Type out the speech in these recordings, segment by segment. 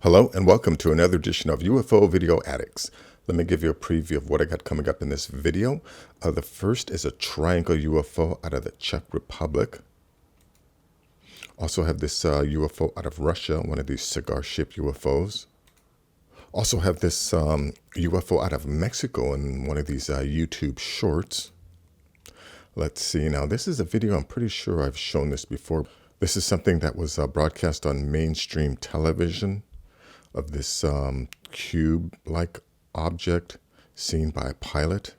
Hello and welcome to another edition of UFO Video Addicts. Let me give you a preview of what I got coming up in this video. The first is a triangle UFO out of the Czech Republic. Also have this UFO out of Russia, one of these cigar-shaped UFOs. Also have this UFO out of Mexico in one of these YouTube shorts. Let's see, now this is a video, I'm pretty sure I've shown this before. This is something that was broadcast on mainstream television, of this cube-like object seen by a pilot.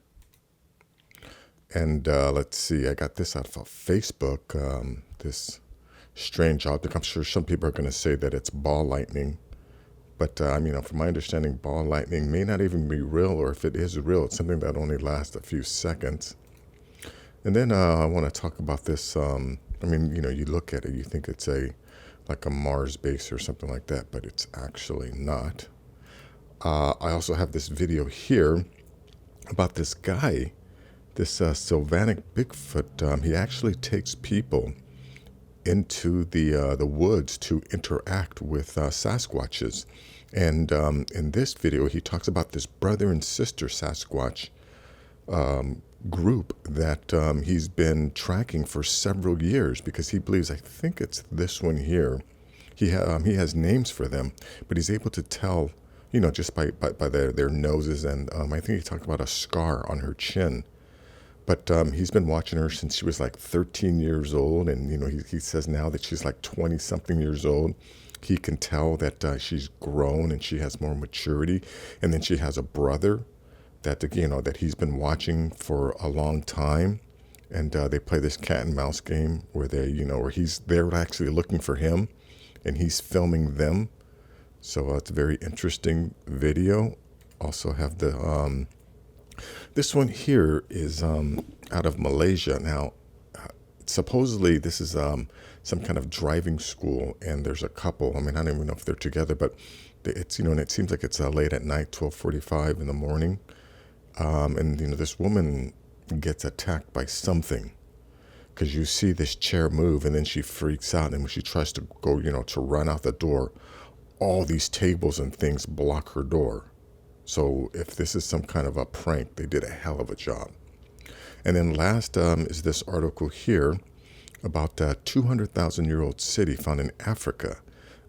And let's see, I got this out of Facebook, this strange object. I'm sure some people are going to say that it's ball lightning. But, from my understanding, ball lightning may not even be real, or if it is real, it's something that only lasts a few seconds. And then I want to talk about this. You look at it, you think it's like a Mars base or something like that, but it's actually not. I also have this video here about this guy, this Sibling Bigfoot. He actually takes people into the woods to interact with Sasquatches. And in this video, he talks about this brother and sister Sasquatch group that he's been tracking for several years, because he believes, I think it's this one here, he has names for them, but he's able to tell, just by their noses, and I think he talked about a scar on her chin. But he's been watching her since she was like 13 years old, and he says now that she's like 20 something years old. He can tell that she's grown and she has more maturity, and then she has a brother that that he's been watching for a long time, and they play this cat and mouse game where they're actually looking for him, and he's filming them. So it's a very interesting video. Also have the this one here is out of Malaysia. Now, supposedly this is some kind of driving school, and there's a couple. I don't even know if they're together, but it's and it seems like it's late at night, 12:45 in the morning. And this woman gets attacked by something, because you see this chair move, and then she freaks out, and when she tries to go, to run out the door, all these tables and things block her door. So if this is some kind of a prank, they did a hell of a job. And then last is this article here about a 200,000-year-old city found in Africa.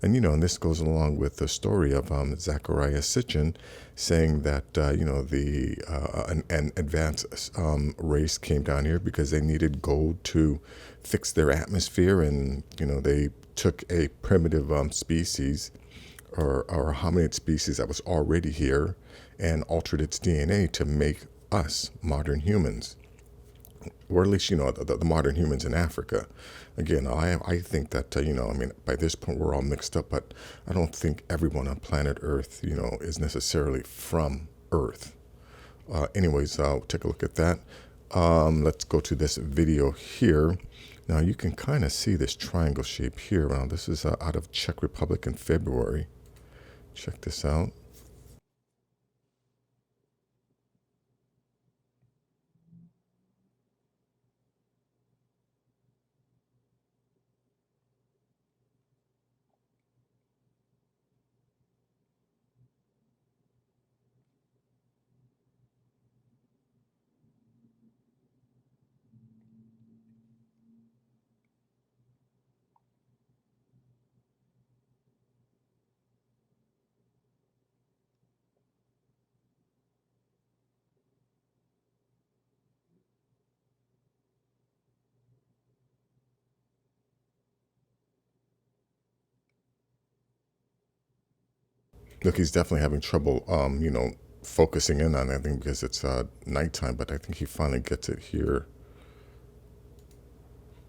And, and this goes along with the story of Zachariah Sitchin saying that, an advanced race came down here because they needed gold to fix their atmosphere. And, they took a primitive species or hominid species that was already here and altered its DNA to make us modern humans. Or at least, the modern humans in Africa. Again, I think that, by this point we're all mixed up, but I don't think everyone on planet Earth, is necessarily from Earth. Anyways, take a look at that. Let's go to this video here. Now, you can kind of see this triangle shape here. Now, this is out of Czech Republic in February. Check this out. Look, he's definitely having trouble, focusing in on anything because it's nighttime, but I think he finally gets it here.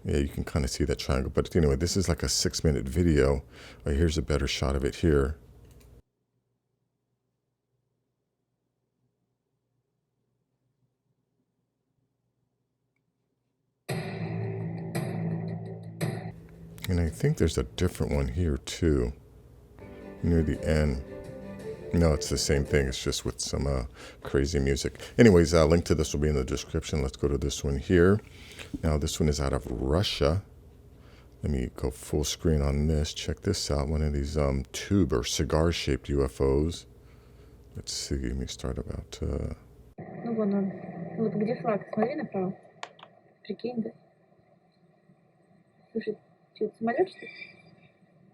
Yeah, you can kind of see that triangle. But anyway, this is like a 6-minute video. Right, here's a better shot of it here. And I think there's a different one here too, near the end. No, it's the same thing. It's just with some crazy music. Anyways, link to this will be in the description. Let's go to this one here. Now, this one is out of Russia. Let me go full screen on this. Check this out. One of these tube or cigar-shaped UFOs. Let's see. Let me start about... Ну, вон он. Вот где флаг? Смотри направо. Прикинь, да? Слушай, что, это самолет, что ли?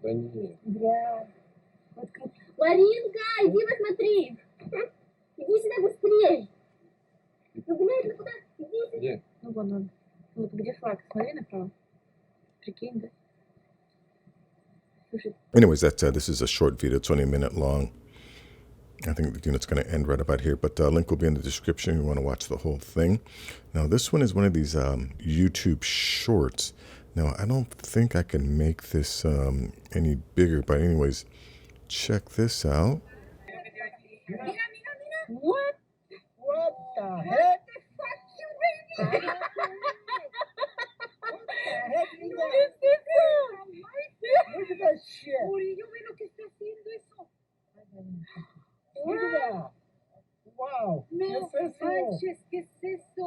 Да нет. Бля. Вот как... Маринка, иди посмотри. Иди сюда быстрее. Ну, блядь, ну куда? Иди сюда. Где? Ну, вон он. Вот где флаг? Смотри направо. Прикинь, да? Слушай. Anyways, this is a short video. It's only a minute long. I think it's going to end right about here, but link will be in the description if you want to watch the whole thing. Now, this one is one of these YouTube shorts. Now, I don't think I can make this any bigger, but anyways, check this out. What? What the heck? Fuck you, baby! What the heck is ¿Qué that? es eso? Look at that shit. Murillo, ve lo que está haciendo eso. Look at that. Wow. No ¿Qué es eso? manches, ¿qué es eso?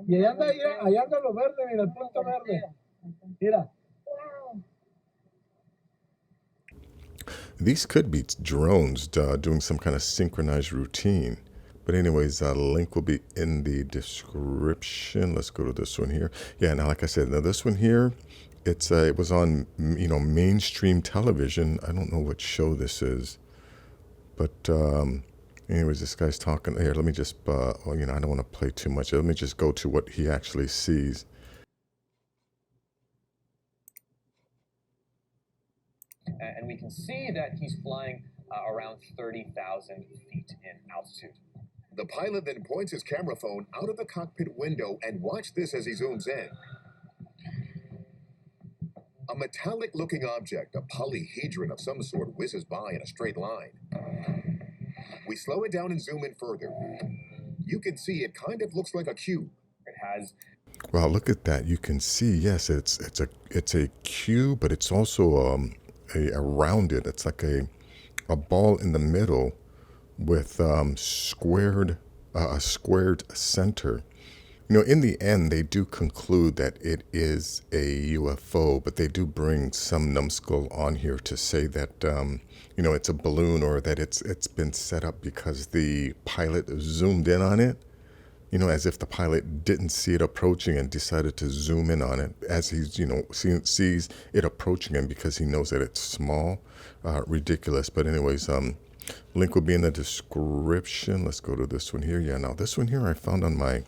Y allá anda lo verde, mira, el punto verde. Mira. Wow. These could be drones doing some kind of synchronized routine. But anyways, link will be in the description. Let's go to this one here. Yeah, now like I said, now this one here, it was on, mainstream television. I don't know what show this is. But anyways, this guy's talking. Here, let me just, I don't want to play too much. Let me just go to what he actually sees. And we can see that he's flying around 30,000 feet in altitude. The pilot then points his camera phone out of the cockpit window and watch this as he zooms in. A metallic-looking object, a polyhedron of some sort, whizzes by in a straight line. We slow it down and zoom in further. You can see it kind of looks like a cube. It has... Wow, look at that. You can see, yes, it's a cube, but it's also a rounded. It's like a ball in the middle with a squared center. In the end, they do conclude that it is a UFO, but they do bring some numbskull on here to say that, it's a balloon, or that it's been set up because the pilot zoomed in on it, as if the pilot didn't see it approaching and decided to zoom in on it as he's, sees it approaching him because he knows that it's small. Ridiculous. But anyways, link will be in the description. Let's go to this one here. Yeah, now this one here I found on my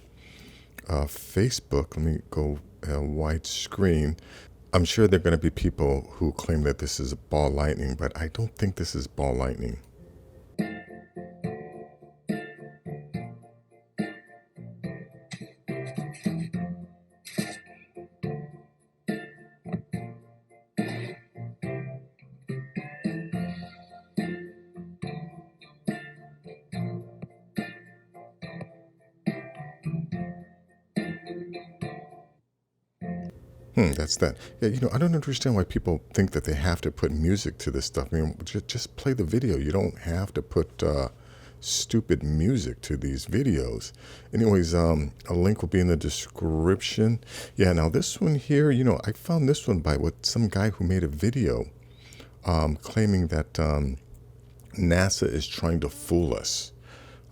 Facebook. Let me go wide screen. I'm sure there are going to be people who claim that this is ball lightning, but I don't think this is ball lightning. That's that. Yeah, I don't understand why people think that they have to put music to this stuff. I mean, just play the video. You don't have to put stupid music to these videos. Anyways, a link will be in the description. Yeah, now this one here, I found this one by some guy who made a video claiming that NASA is trying to fool us.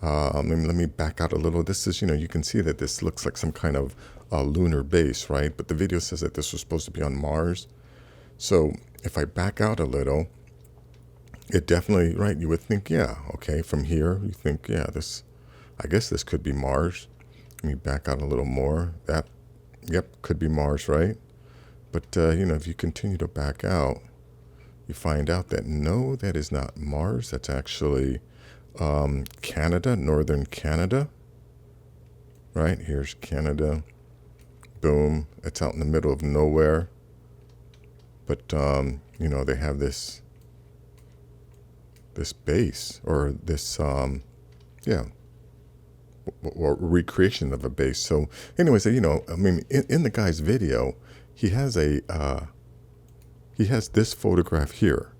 Let me back out a little. This is, you can see that this looks like some kind of lunar base, right? But the video says that this was supposed to be on Mars. So if I back out a little, it definitely, right, you would think, yeah, okay, from here, you think, yeah, I guess this could be Mars. Let me back out a little more. That, yep, could be Mars, right? But, if you continue to back out, you find out that no, that is not Mars. That's actually Canada, northern Canada, right? Here's Canada. Boom. It's out in the middle of nowhere. But, they have this base, or this, or recreation of a base. So anyways, in the guy's video, he has this photograph here.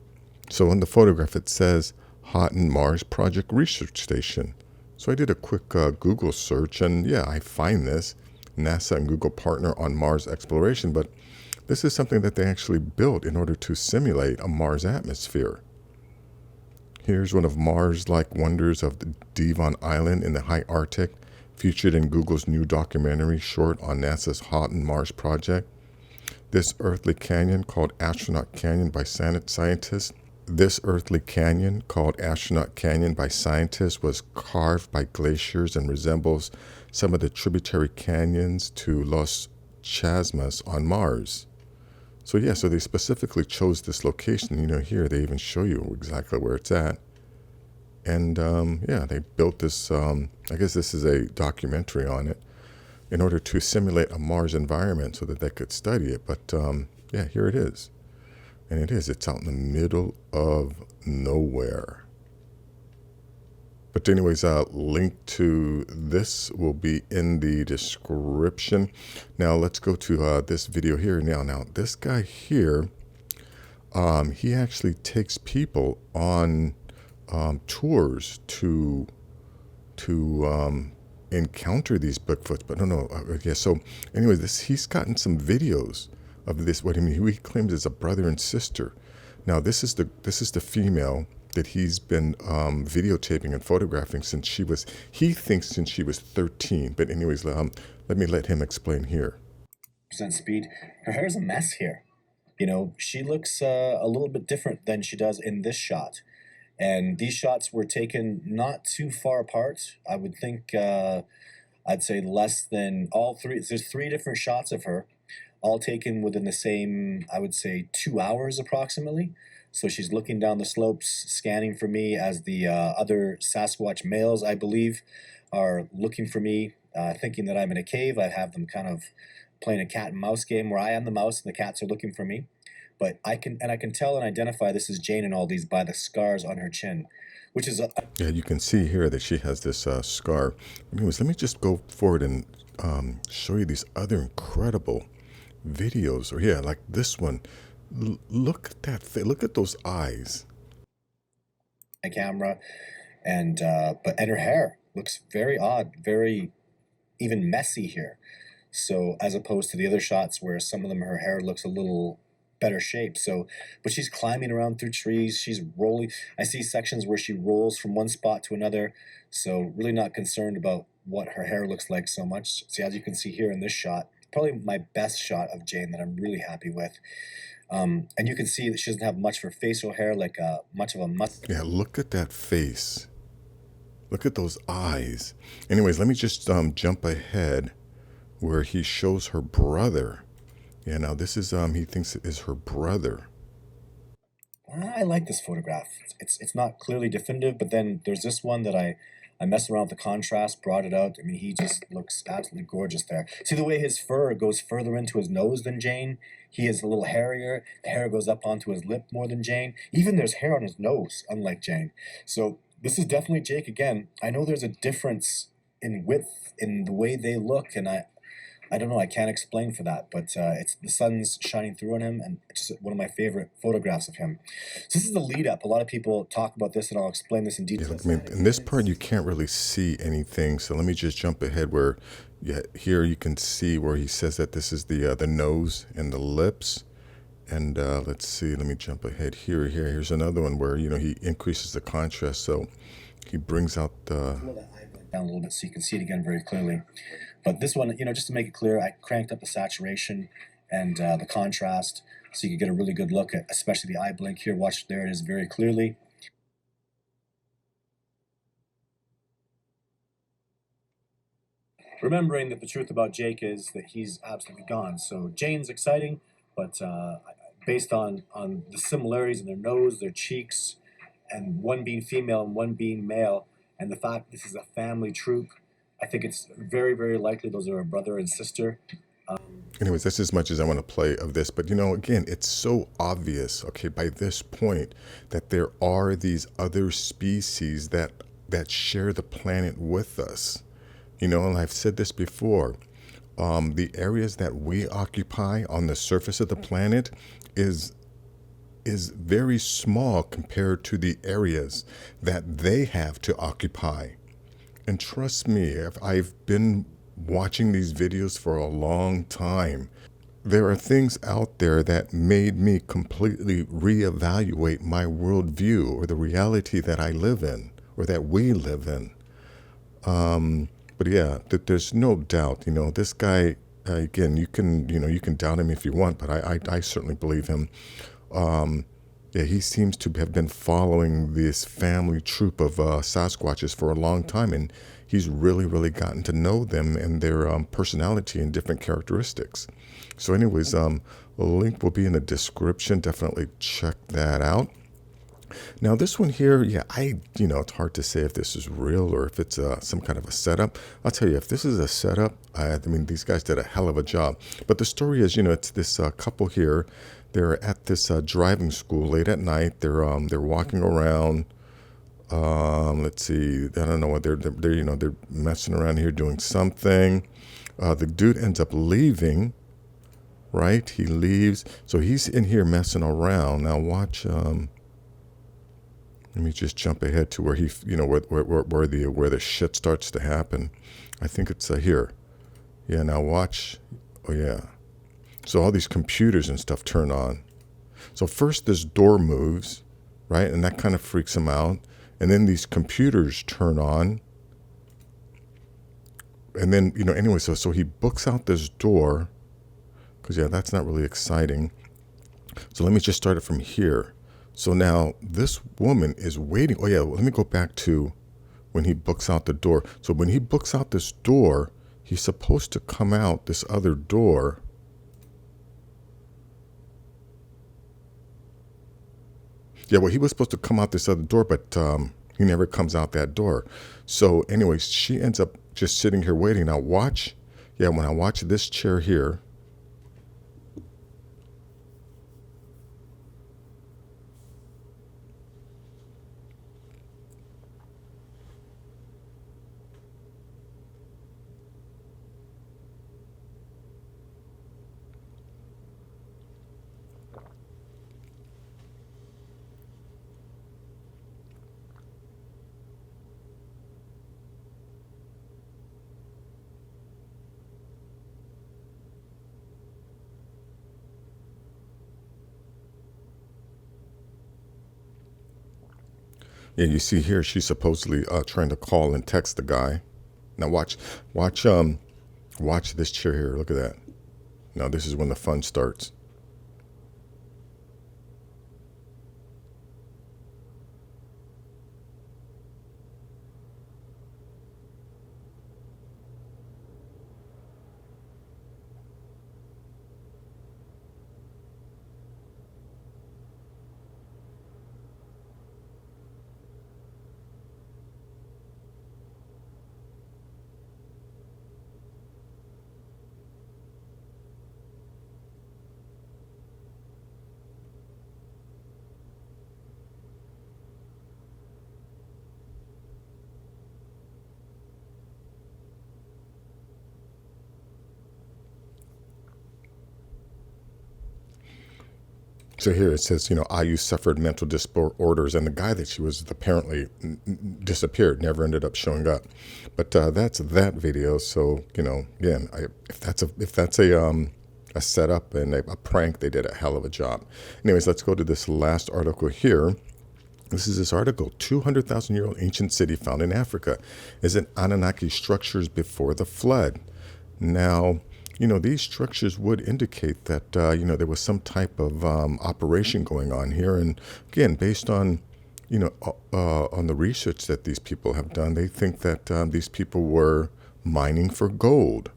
So in the photograph, it says Houghton Mars Project Research Station. So I did a quick Google search, and yeah, I find this. NASA and Google partner on Mars exploration, but this is something that they actually built in order to simulate a Mars atmosphere. Here's one of Mars-like wonders of the Devon Island in the high Arctic, featured in Google's new documentary short on NASA's Hot and Mars project. This earthly canyon called Astronaut Canyon by scientists was carved by glaciers and resembles some of the tributary canyons to Los Chasmas on Mars. So yeah, so they specifically chose this location. You know, here they even show you exactly where it's at. And yeah, they built this, I guess this is a documentary on it, in order to simulate a Mars environment so that they could study it. But yeah, here it is. And it's out in the middle of nowhere. But anyways, link to this will be in the description. Now let's go to this video here. Now this guy here, he actually takes people on tours to encounter these Bigfoots. But yeah. So anyways, he's gotten some videos of this. What he claims is a brother and sister. Now this is the female that he's been videotaping and photographing since she was 13. But anyways, let me let him explain here. Speed. Her hair's a mess here. You know, she looks a little bit different than she does in this shot. And these shots were taken not too far apart. I would think, I'd say less than all three. There's 3 different shots of her, all taken within the same, I would say, 2 hours approximately. So she's looking down the slopes, scanning for me as the other Sasquatch males, I believe, are looking for me, thinking that I'm in a cave. I have them kind of playing a cat and mouse game where I am the mouse and the cats are looking for me. But I can tell and identify this is Jane and all these by the scars on her chin, which is yeah, you can see here that she has this scar. Anyways, let me just go forward and show you these other incredible videos. Or yeah, like this one. Look at that. Look at those eyes. My camera, and her hair looks very odd, very even messy here. So as opposed to the other shots where some of them her hair looks a little better shape. So, but she's climbing around through trees. She's rolling. I see sections where she rolls from one spot to another. So really not concerned about what her hair looks like so much. See, as you can see here in this shot, probably my best shot of Jane that I'm really happy with. And you can see that she doesn't have much for facial hair, like much of a mustache. Yeah, look at that face. Look at those eyes. Anyways, let me just jump ahead where he shows her brother. Yeah, now this is he thinks it is her brother. I like this photograph. It's not clearly definitive, but then there's this one that I messed around with the contrast, brought it out. I mean, he just looks absolutely gorgeous there. See the way his fur goes further into his nose than Jane? He is a little hairier. The hair goes up onto his lip more than Jane. Even there's hair on his nose, unlike Jane. So this is definitely Jake again. I know there's a difference in width in the way they look, and I don't know, I can't explain for that, but it's the sun's shining through on him, and it's just one of my favorite photographs of him. So this is the lead up. A lot of people talk about this, and I'll explain this in detail. Yeah, I mean, in this part, you can't really see anything, so let me just jump ahead where, yeah, here you can see where he says that this is the nose and the lips. And let's see, let me jump ahead here. Here's another one where, you know, he increases the contrast, so he brings out the... Down a little bit so you can see it again very clearly. But this one, you know, just to make it clear, I cranked up the saturation and the contrast so you can get a really good look at, especially the eye blink here. Watch, there it is very clearly. Remembering that the truth about Jake is that he's absolutely gone. So Jane's exciting, but based on the similarities in their nose, their cheeks, and one being female and one being male, and the fact this is a family troop, I think it's very, very likely those are a brother and sister. Anyways, that's as much as I want to play of this. But, you know, again, it's so obvious, okay, by this point that there are these other species that share the planet with us. You know, and I've said this before, the areas that we occupy on the surface of the planet is very small compared to the areas that they have to occupy. And trust me, if I've been watching these videos for a long time, there are things out there that made me completely reevaluate my worldview or the reality that I live in or that we live in. But yeah, there's no doubt, this guy, again, you can doubt him if you want, but I certainly believe him. Yeah, he seems to have been following this family troop of Sasquatches for a long time, and he's really gotten to know them and their personality and different characteristics. So anyways, a link will be in the description. Definitely check that out. Now this one here, yeah, it's hard to say if this is real or if it's some kind of a setup. I'll tell you, if this is a setup, I mean, these guys did a hell of a job. But the story is, it's this couple here. They're at this driving school late at night. They're walking around. Let's see, I don't know what they're messing around here doing something. The dude ends up leaving. Right, he leaves. So he's in here messing around. Now watch. Let me just jump ahead to where he, where the shit starts to happen. I think it's here. Yeah, now watch. Oh yeah. So all these computers and stuff turn on. So first this door moves, right? And that kind of freaks him out. And then these computers turn on. And then, anyway, so he books out this door. Because, yeah, that's not really exciting. So let me just start it from here. So now this woman is waiting. Oh, yeah, let me go back to when he books out the door. So when he books out this door, he's supposed to come out this other door. Yeah, well, he was supposed to come out this other door, but he never comes out that door. So anyways, she ends up just sitting here waiting. Now watch. Yeah, when I watch this chair here. Yeah, you see here, she's supposedly trying to call and text the guy. Now watch this chair here. Look at that. Now this is when the fun starts. So here it says, IU suffered mental disorders, and the guy that she was apparently disappeared, never ended up showing up. But that's that video. So again, if that's a setup and a prank, they did a hell of a job. Anyways, let's go to this last article here. This is this article: 200,000-year-old ancient city found in Africa. Is it Anunnaki structures before the flood? Now, these structures would indicate that, there was some type of operation going on here. And again, based on, on the research that these people have done, they think that these people were mining for gold.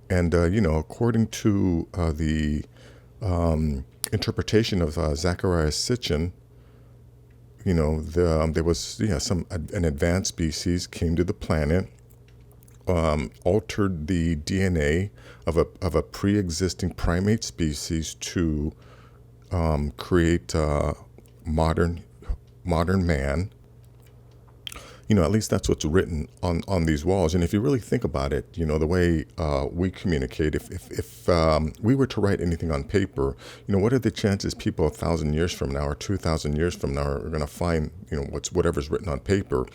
And, according to the interpretation of Zacharias Sitchin, there was an advanced species came to the planet, altered the DNA of a pre-existing primate species to create modern man. At least that's what's written on these walls. And if you really think about it, the way we communicate, if we were to write anything on paper, what are the chances people 1,000 years from now or 2,000 years from now are going to find, whatever's written on paper?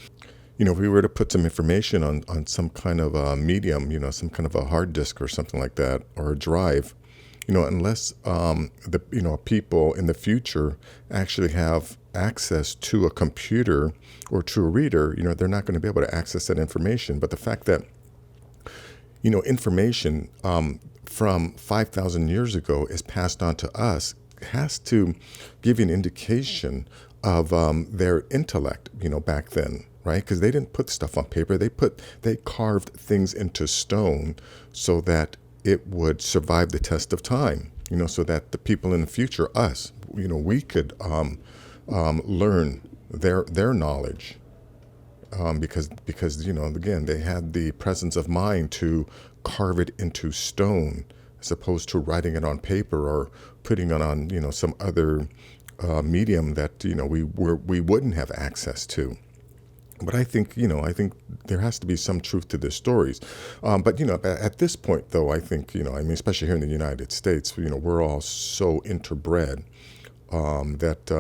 if we were to put some information on some kind of a medium, some kind of a hard disk or something like that, or a drive, unless people in the future actually have access to a computer or to a reader, they're not going to be able to access that information. But the fact that, information from 5,000 years ago is passed on to us has to give you an indication of their intellect, back then, right? Because they didn't put stuff on paper. They carved things into stone so that it would survive the test of time, so that the people in the future, us, we could learn their knowledge, because again, they had the presence of mind to carve it into stone as opposed to writing it on paper or putting it on some other medium that we wouldn't have access to. But I think there has to be some truth to their stories. But at this point, though, I think especially here in the United States, we're all so interbred that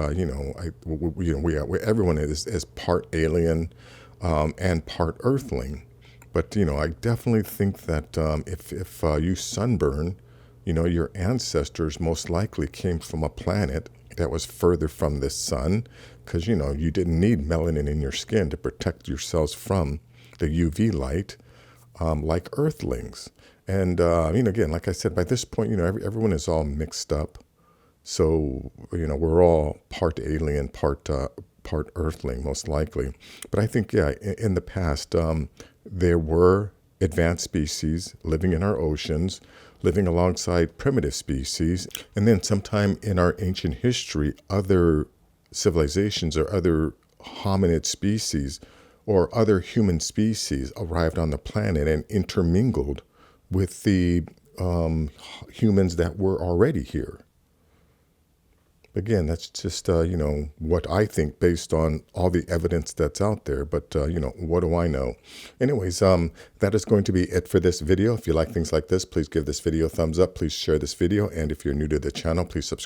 everyone is part alien and part Earthling. But I definitely think that if you sunburn, your ancestors most likely came from a planet that was further from the sun, because you didn't need melanin in your skin to protect yourselves from the UV light, like Earthlings. And again, like I said, by this point, everyone is all mixed up. So we're all part alien, part Earthling, most likely. But I think in the past there were advanced species living in our oceans, living alongside primitive species, and then sometime in our ancient history, other civilizations or other hominid species or other human species arrived on the planet and intermingled with the humans that were already here. Again, that's just, what I think based on all the evidence that's out there. But, what do I know? Anyways, that is going to be it for this video. If you like things like this, please give this video a thumbs up. Please share this video. And if you're new to the channel, please subscribe.